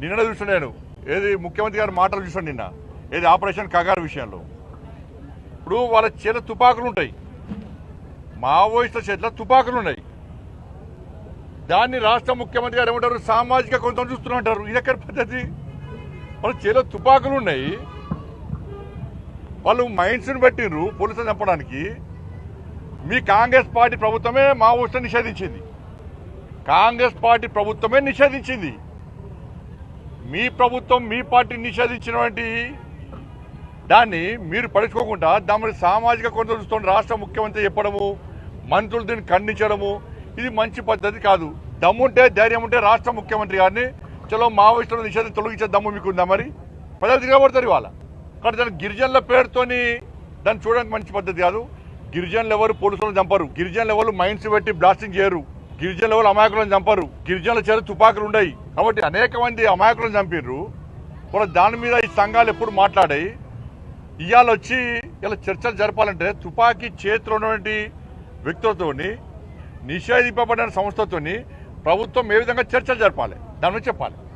నిన్న చూసాను నేను ఏది ముఖ్యమంత్రి గారి మాటలు చూసాను నిన్న ఏది ఆపరేషన్ కగారు విషయంలో. ఇప్పుడు వాళ్ళ చేత తుపాకులు ఉంటాయి, మావోయిస్టుల చేతిలో తుపాకులు ఉన్నాయి. దాన్ని రాష్ట్ర ముఖ్యమంత్రి గారు ఏమంటారు, సామాజిక కొంత చూస్తున్నట్టారు. ఇది ఎక్కడ పద్ధతి? వాళ్ళ చేతిలో తుపాకులు ఉన్నాయి, వాళ్ళు మైండ్స్ని పెట్టిండ్రు పోలీసులు చంపడానికి. మీ కాంగ్రెస్ పార్టీ ప్రభుత్వమే మావోయిస్టులను నిషేధించింది, కాంగ్రెస్ పార్టీ ప్రభుత్వమే నిషేధించింది. మీ ప్రభుత్వం మీ పార్టీ నిషేధించినటువంటి దాన్ని మీరు పడుచుకోకుండా దాని సామాజిక కొంత చూస్తున్న రాష్ట్ర ముఖ్యమంత్రి చెప్పడము, మంత్రులు దీన్ని ఖండించడము, ఇది మంచి పద్ధతి కాదు. దమ్ముంటే ధైర్యం ఉంటే రాష్ట్ర ముఖ్యమంత్రి గారిని చలో మావోయిస్టులను నిషేధం తొలగించే దమ్ము మీకుందా? మరి ప్రజలు తిరగబడతారు ఇవాళ. కానీ దాని గిరిజనుల పేరుతోని దాన్ని చూడడానికి మంచి పద్ధతి కాదు. గిరిజనులు ఎవరు పోలీసులను చంపరు, గిరిజనులు ఎవరు మైండ్స్ పెట్టి బ్లాస్టింగ్ చేయరు, గిరిజనుల ఎవరు అమాయకులను చంపరు, గిరిజనుల చేత తుపాకులు ఉన్నాయి. కాబట్టి అనేక మంది అమాయకులను చంపిర్రు. కూడా దాని మీద ఈ సంఘాలు ఎప్పుడు మాట్లాడాయి. ఇవాళ వచ్చి ఇలా చర్చలు జరపాలంటే తుపాకీ చేతిలో ఉన్నటువంటి వ్యక్తులతోని, నిషేధింపబడిన సంస్థతోని ప్రభుత్వం ఏ విధంగా చర్చలు జరపాలి దాని గురించి చెప్పాలి.